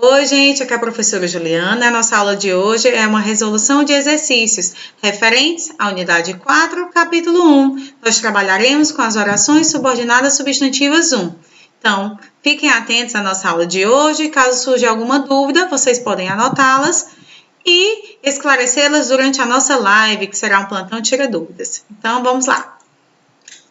Oi, gente, aqui é a professora Juliana. A nossa aula de hoje é uma resolução de exercícios referentes à unidade 4, capítulo 1. Nós trabalharemos com as orações subordinadas substantivas 1. Então, fiquem atentos à nossa aula de hoje. Caso surja alguma dúvida, vocês podem anotá-las e esclarecê-las durante a nossa live, que será um plantão tira dúvidas. Então, vamos lá.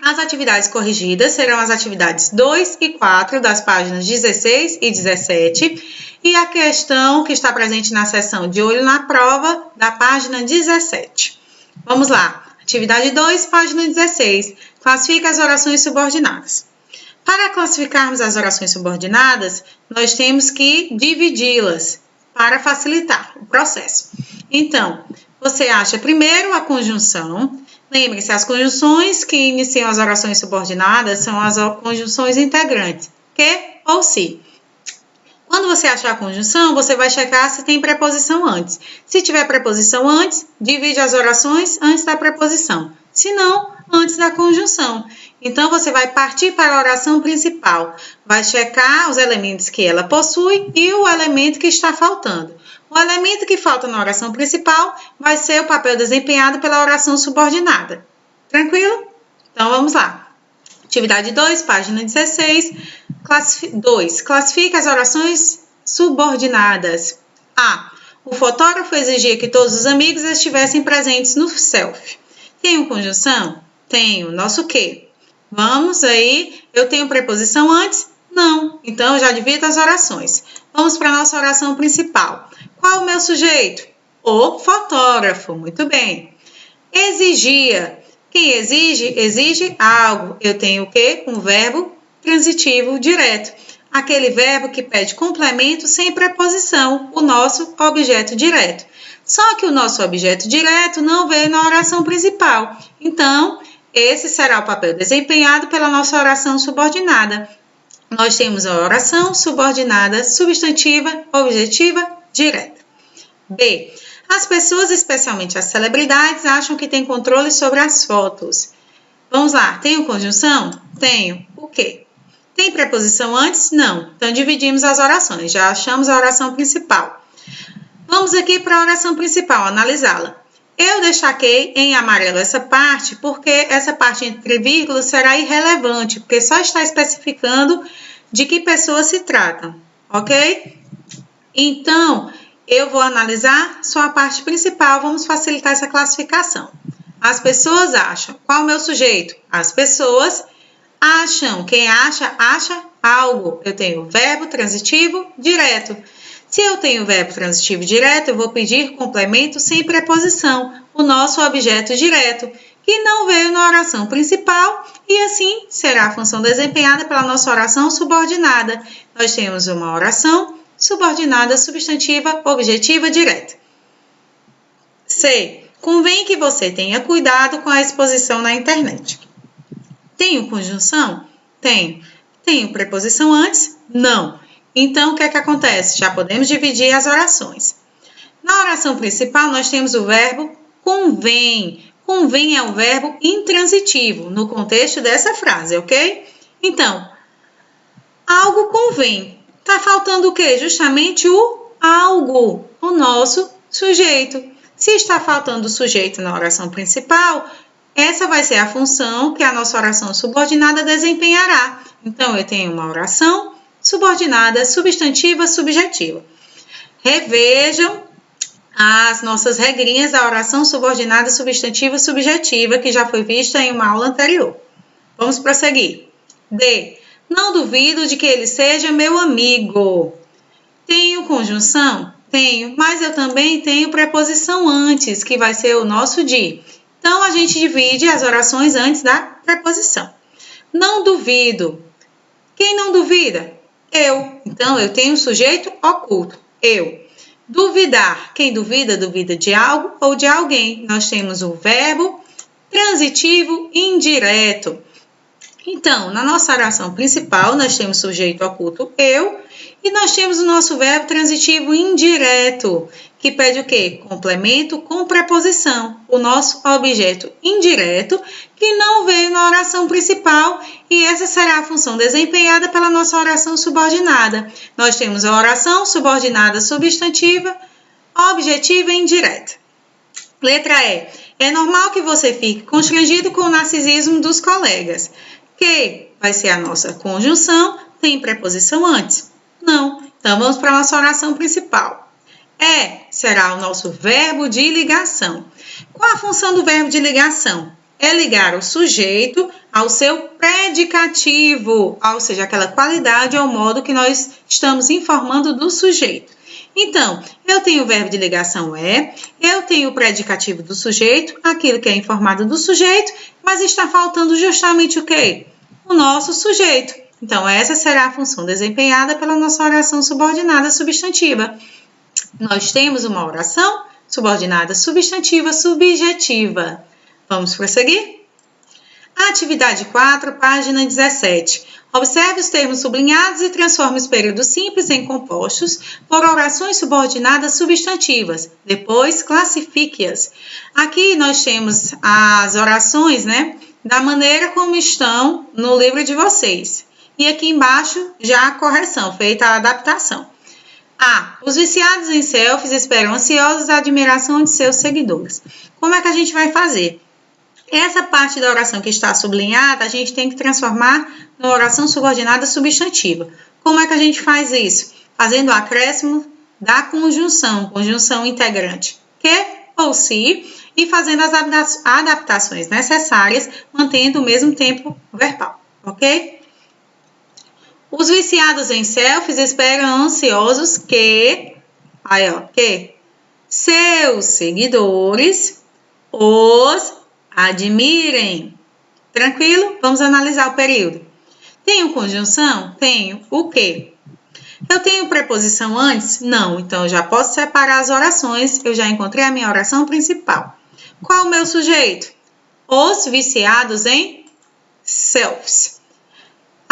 As atividades corrigidas serão as atividades 2 e 4 das páginas 16 e 17 e a questão que está presente na seção de olho na prova da página 17. Vamos lá. Atividade 2, página 16. Classifica as orações subordinadas. Para classificarmos as orações subordinadas, nós temos que dividi-las para facilitar o processo. Então, você acha primeiro a conjunção. Lembre-se, as conjunções que iniciam as orações subordinadas são as conjunções integrantes, que ou se. Quando você achar a conjunção, você vai checar se tem preposição antes. Se tiver preposição antes, divide as orações antes da preposição. Se não, antes da conjunção. Então, você vai partir para a oração principal. Vai checar os elementos que ela possui e o elemento que está faltando. O elemento que falta na oração principal vai ser o papel desempenhado pela oração subordinada. Tranquilo? Então, vamos lá. Atividade 2, página 16. 2. Classifica as orações subordinadas. A. O fotógrafo exigia que todos os amigos estivessem presentes no selfie. Tenho conjunção? Tenho. Nosso quê? Vamos aí. Eu tenho preposição antes? Não. Então, eu já divido as orações. Vamos para a nossa oração principal. Qual o meu sujeito? O fotógrafo. Muito bem. Exigia. Quem exige? Exige algo. Eu tenho o quê? Um verbo transitivo direto. Aquele verbo que pede complemento sem preposição, o nosso objeto direto. Só que o nosso objeto direto não veio na oração principal. Então, esse será o papel desempenhado pela nossa oração subordinada. Nós temos a oração subordinada substantiva, objetiva, direta. B. As pessoas, especialmente as celebridades, acham que têm controle sobre as fotos. Vamos lá, tenho conjunção? Tenho. O quê? Tem preposição antes? Não. Então, dividimos as orações. Já achamos a oração principal. Vamos aqui para a oração principal, analisá-la. Eu destaquei em amarelo essa parte, porque essa parte entre vírgulas será irrelevante, porque só está especificando de que pessoas se tratam, ok? Então, eu vou analisar só a parte principal, vamos facilitar essa classificação. As pessoas acham. Qual é o meu sujeito? As pessoas acham. Quem acha, acha algo. Eu tenho verbo transitivo direto. Se eu tenho verbo transitivo direto, eu vou pedir complemento sem preposição, o nosso objeto direto, que não veio na oração principal e assim será a função desempenhada pela nossa oração subordinada. Nós temos uma oração subordinada substantiva, objetiva, direta. C. Convém que você tenha cuidado com a exposição na internet. Tenho conjunção? Tenho. Tenho preposição antes? Não. Então, o que é que acontece? Já podemos dividir as orações. Na oração principal, nós temos o verbo convém. Convém é um verbo intransitivo no contexto dessa frase, ok? Então, algo convém. Está faltando o quê? Justamente o algo, o nosso sujeito. Se está faltando o sujeito na oração principal, essa vai ser a função que a nossa oração subordinada desempenhará. Então, eu tenho uma oração subordinada, substantiva, subjetiva. Revejam as nossas regrinhas da oração subordinada, substantiva, subjetiva, que já foi vista em uma aula anterior. Vamos prosseguir. D. Não duvido de que ele seja meu amigo. Tenho conjunção? Tenho, mas eu também tenho preposição antes, que vai ser o nosso de. Então, a gente divide as orações antes da preposição. Não duvido. Quem não duvida? Eu. Então, eu tenho um sujeito oculto. Eu. Duvidar. Quem duvida, duvida de algo ou de alguém. Nós temos o verbo transitivo indireto. Então, na nossa oração principal, nós temos sujeito oculto, eu, e nós temos o nosso verbo transitivo indireto, que pede o quê? Complemento com preposição, o nosso objeto indireto, que não veio na oração principal, e essa será a função desempenhada pela nossa oração subordinada. Nós temos a oração subordinada substantiva, objetiva e indireta. Letra E. É normal que você fique constrangido com o narcisismo dos colegas. Que vai ser a nossa conjunção, tem preposição antes? Não. Então, vamos para a nossa oração principal. Será o nosso verbo de ligação. Qual a função do verbo de ligação? É ligar o sujeito ao seu predicativo, ou seja, aquela qualidade ou modo que nós estamos informando do sujeito. Então, eu tenho o verbo de ligação eu tenho o predicativo do sujeito, aquilo que é informado do sujeito, mas está faltando justamente o quê? O nosso sujeito. Então, essa será a função desempenhada pela nossa oração subordinada substantiva. Nós temos uma oração subordinada substantiva subjetiva. Vamos prosseguir? Atividade 4, página 17. Observe os termos sublinhados e transforme os períodos simples em compostos por orações subordinadas substantivas. Depois, classifique-as. Aqui nós temos as orações, da maneira como estão no livro de vocês. E aqui embaixo já a correção, feita a adaptação. Os viciados em selfies esperam ansiosos a admiração de seus seguidores. Como é que a gente vai fazer? Essa parte da oração que está sublinhada, a gente tem que transformar na oração subordinada substantiva. Como é que a gente faz isso? Fazendo o acréscimo da conjunção integrante, que ou se, e fazendo as adaptações necessárias, mantendo o mesmo tempo verbal, ok? Os viciados em selfies esperam ansiosos que seus seguidores os admirem. Tranquilo? Vamos analisar o período. Tenho conjunção? Tenho. O quê? Eu tenho preposição antes? Não. Então, eu já posso separar as orações. Eu já encontrei a minha oração principal. Qual o meu sujeito? Os viciados em selfies.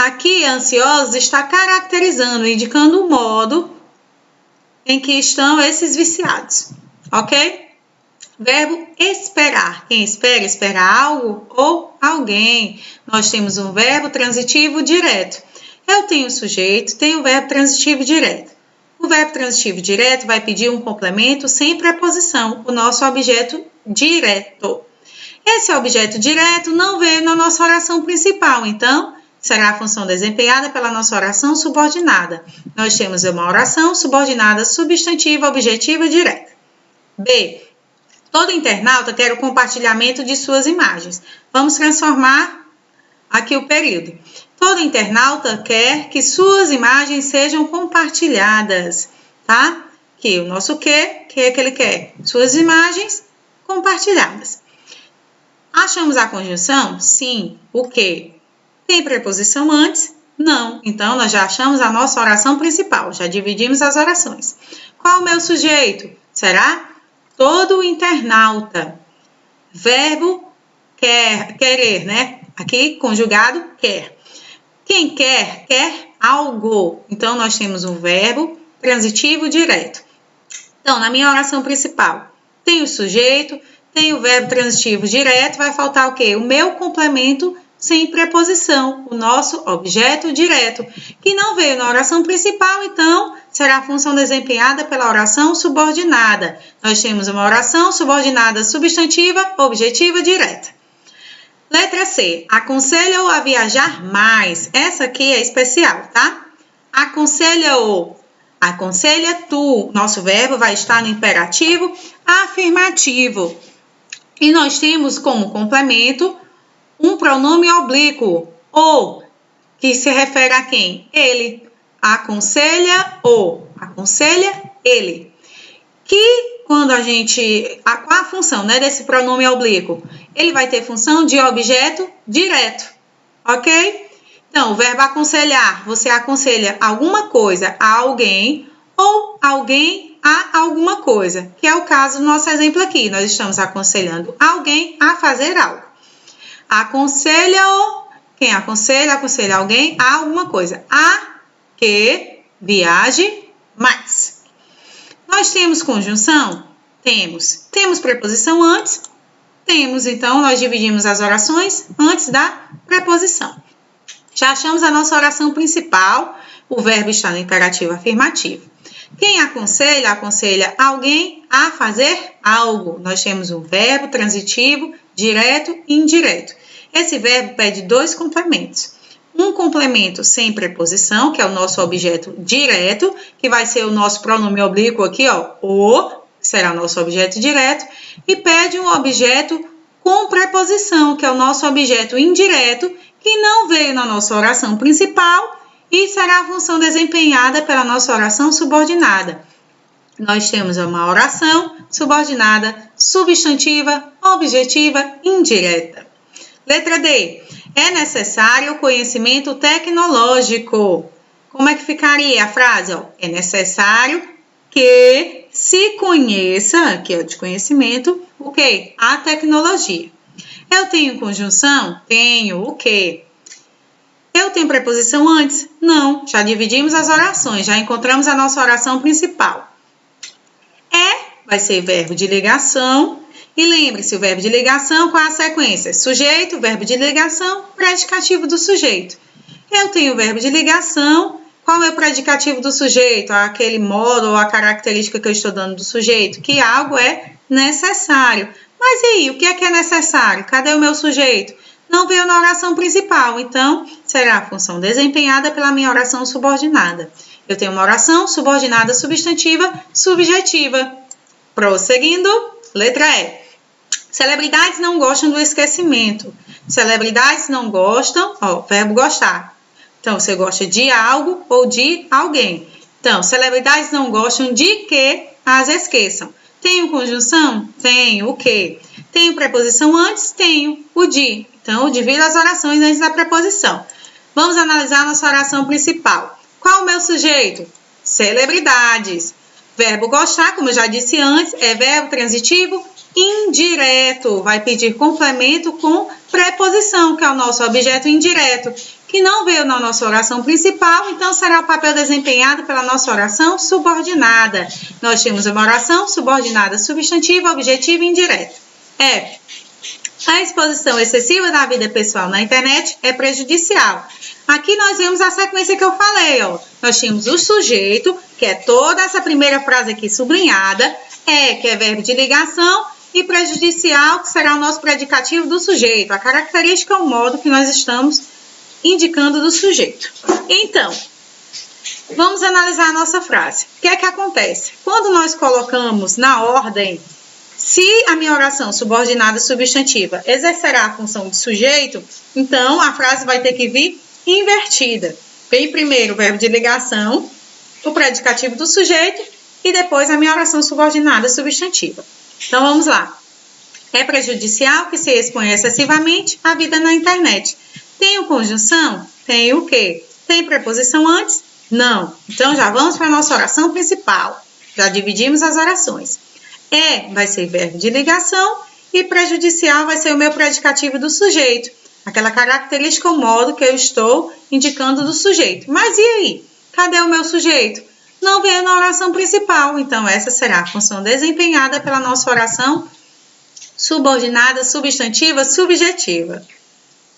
Aqui, ansiosos está caracterizando, indicando o modo em que estão esses viciados. Ok? Verbo esperar. Quem espera, espera algo ou alguém. Nós temos um verbo transitivo direto. Eu tenho sujeito, tenho verbo transitivo direto. O verbo transitivo direto vai pedir um complemento sem preposição, o nosso objeto direto. Esse objeto direto não veio na nossa oração principal, então será a função desempenhada pela nossa oração subordinada. Nós temos uma oração subordinada substantiva, objetiva e direta. B. Todo internauta quer o compartilhamento de suas imagens. Vamos transformar aqui o período. Todo internauta quer que suas imagens sejam compartilhadas, tá? Que o nosso que é que ele quer? Suas imagens compartilhadas. Achamos a conjunção? Sim. O que? Tem preposição antes? Não. Então, nós já achamos a nossa oração principal. Já dividimos as orações. Qual o meu sujeito? Será? Todo internauta. Verbo querer, Aqui, conjugado, quer. Quem quer, quer algo. Então, nós temos um verbo transitivo direto. Então, na minha oração principal, tem o sujeito, tem o verbo transitivo direto, vai faltar o quê? O meu complemento sem preposição, o nosso objeto direto, que não veio na oração principal, então será a função desempenhada pela oração subordinada. Nós temos uma oração subordinada substantiva, objetiva, direta. Letra C. Aconselha-o a viajar mais. Essa aqui é especial, tá? Aconselha-o. Aconselha tu. Nosso verbo vai estar no imperativo afirmativo. E nós temos como complemento um pronome oblíquo, ou, que se refere a quem? Ele. Aconselha-o. Aconselha ele. Que quando a gente... Qual a função, desse pronome oblíquo? Ele vai ter função de objeto direto, ok? Então, o verbo aconselhar, você aconselha alguma coisa a alguém ou alguém a alguma coisa, que é o caso do nosso exemplo aqui. Nós estamos aconselhando alguém a fazer algo. Aconselha-o, quem aconselha? Aconselha alguém a alguma coisa. A que viaje mais. Nós temos conjunção? Temos. Temos preposição antes? Temos. Então, nós dividimos as orações antes da preposição. Já achamos a nossa oração principal. O verbo está no imperativo afirmativo. Quem aconselha? Aconselha alguém a fazer algo. Nós temos um verbo transitivo, direto e indireto. Esse verbo pede dois complementos. Um complemento sem preposição, que é o nosso objeto direto, que vai ser o nosso pronome oblíquo aqui, ó, o, será o nosso objeto direto, e pede um objeto com preposição, que é o nosso objeto indireto, que não veio na nossa oração principal e será a função desempenhada pela nossa oração subordinada. Nós temos uma oração subordinada, substantiva, objetiva, indireta. Letra D. É necessário o conhecimento tecnológico. Como é que ficaria a frase? É necessário que se conheça, que é o de conhecimento, o quê? A tecnologia. Eu tenho conjunção? Tenho. O quê? Eu tenho preposição antes? Não. Já dividimos as orações, já encontramos a nossa oração principal. Vai ser verbo de ligação. E lembre-se, o verbo de ligação, qual é a sequência? Sujeito, verbo de ligação, predicativo do sujeito. Eu tenho o verbo de ligação. Qual é o predicativo do sujeito? Aquele modo ou a característica que eu estou dando do sujeito? Que algo é necessário. Mas e aí, o que é necessário? Cadê o meu sujeito? Não veio na oração principal, então será a função desempenhada pela minha oração subordinada. Eu tenho uma oração subordinada substantiva subjetiva. Prosseguindo, letra E. Celebridades não gostam do esquecimento. Celebridades não gostam, verbo gostar. Então, você gosta de algo ou de alguém. Então, celebridades não gostam de que as esqueçam. Tenho conjunção? Tenho. O que? Tenho preposição antes? Tenho. O de. Então, eu divido as orações antes da preposição. Vamos analisar a nossa oração principal. Qual o meu sujeito? Celebridades. Verbo gostar, como eu já disse antes, é verbo transitivo indireto. Vai pedir complemento com preposição, que é o nosso objeto indireto, que não veio na nossa oração principal, então será o papel desempenhado pela nossa oração subordinada. Nós temos uma oração subordinada substantiva, objetiva e indireta. A exposição excessiva da vida pessoal na internet é prejudicial. Aqui nós vemos a sequência que eu falei, Nós temos o sujeito, que é toda essa primeira frase aqui sublinhada, que é verbo de ligação, e prejudicial, que será o nosso predicativo do sujeito. A característica é o modo que nós estamos indicando do sujeito. Então, vamos analisar a nossa frase. O que é que acontece? Quando nós colocamos na ordem, se a minha oração subordinada substantiva exercerá a função de sujeito, então a frase vai ter que vir invertida. Vem primeiro o verbo de ligação, o predicativo do sujeito e depois a minha oração subordinada substantiva. Então vamos lá. É prejudicial que se exponha excessivamente à vida na internet. Tenho conjunção? Tenho o quê? Tem preposição antes? Não. Então já vamos para a nossa oração principal. Já dividimos as orações. Vai ser verbo de ligação e prejudicial vai ser o meu predicativo do sujeito. Aquela característica ou modo que eu estou indicando do sujeito. Mas e aí? Cadê o meu sujeito? Não veio na oração principal. Então, essa será a função desempenhada pela nossa oração subordinada, substantiva, subjetiva.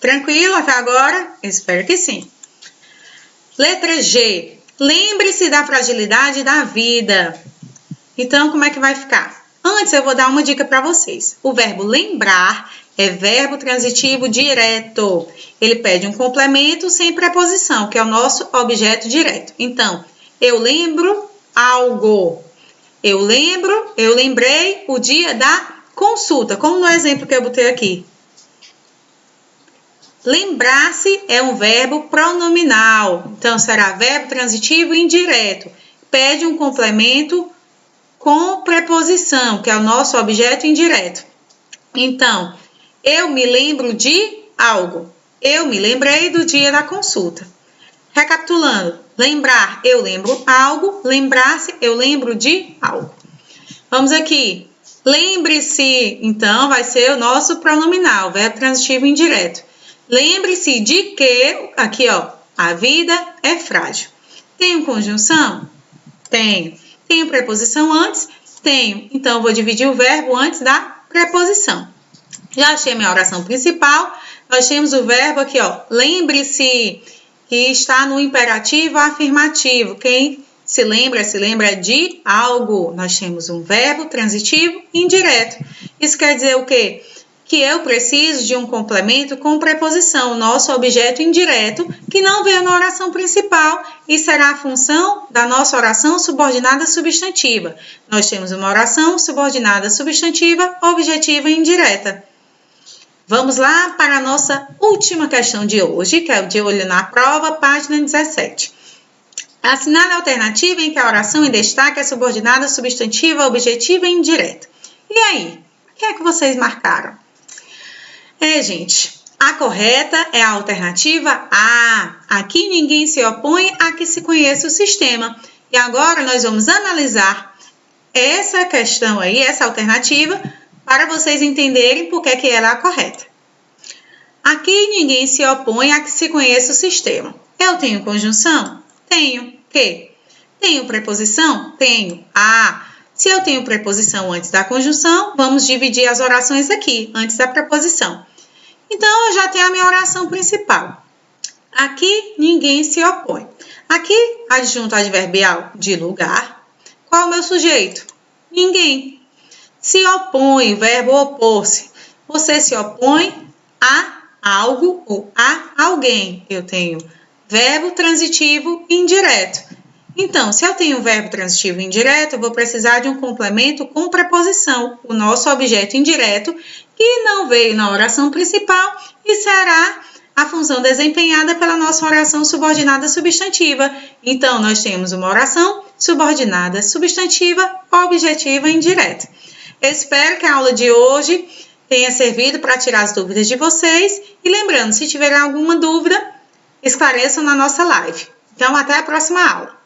Tranquilo até agora? Espero que sim. Letra G. Lembre-se da fragilidade da vida. Então, como é que vai ficar? Antes, eu vou dar uma dica para vocês. O verbo lembrar é verbo transitivo direto. Ele pede um complemento sem preposição, que é o nosso objeto direto. Então, eu lembro algo. Eu lembrei o dia da consulta, como no exemplo que eu botei aqui. Lembrar-se é um verbo pronominal. Então, será verbo transitivo indireto. Pede um complemento com preposição, que é o nosso objeto indireto. Então, eu me lembro de algo. Eu me lembrei do dia da consulta. Recapitulando, lembrar, eu lembro algo. Lembrar-se, eu lembro de algo. Vamos aqui. Lembre-se, então, vai ser o nosso pronominal, verbo transitivo indireto. Lembre-se de que, aqui, a vida é frágil. Tenho conjunção? Tenho. Tenho preposição antes? Tenho. Então, eu vou dividir o verbo antes da preposição. Já achei a minha oração principal. Nós temos o verbo aqui, ó. Lembre-se que está no imperativo afirmativo. Quem se lembra de algo. Nós temos um verbo transitivo indireto. Isso quer dizer o quê? Que eu preciso de um complemento com preposição, nosso objeto indireto, que não veio na oração principal e será a função da nossa oração subordinada substantiva. Nós temos uma oração subordinada substantiva, objetiva e indireta. Vamos lá para a nossa última questão de hoje, que é o de olho na prova, página 17. Assinale a alternativa em que a oração em destaque é subordinada substantiva, objetiva e indireta. E aí, o que é que vocês marcaram? Gente, a correta é a alternativa A. Aqui ninguém se opõe a que se conheça o sistema. E agora nós vamos analisar essa questão aí, essa alternativa, para vocês entenderem por que ela é a correta. Aqui ninguém se opõe a que se conheça o sistema. Eu tenho conjunção? Tenho. Que? Tenho preposição? Tenho. Se eu tenho preposição antes da conjunção, vamos dividir as orações aqui, antes da preposição. Então, eu já tenho a minha oração principal. Aqui, ninguém se opõe. Aqui, adjunto adverbial de lugar. Qual é o meu sujeito? Ninguém. Se opõe, verbo opor-se. Você se opõe a algo ou a alguém. Eu tenho verbo transitivo indireto. Então, se eu tenho verbo transitivo indireto, eu vou precisar de um complemento com preposição, o nosso objeto indireto, que não veio na oração principal e será a função desempenhada pela nossa oração subordinada substantiva. Então, nós temos uma oração subordinada substantiva, objetiva e indireta. Eu espero que a aula de hoje tenha servido para tirar as dúvidas de vocês. E lembrando, se tiverem alguma dúvida, esclareçam na nossa live. Então, até a próxima aula.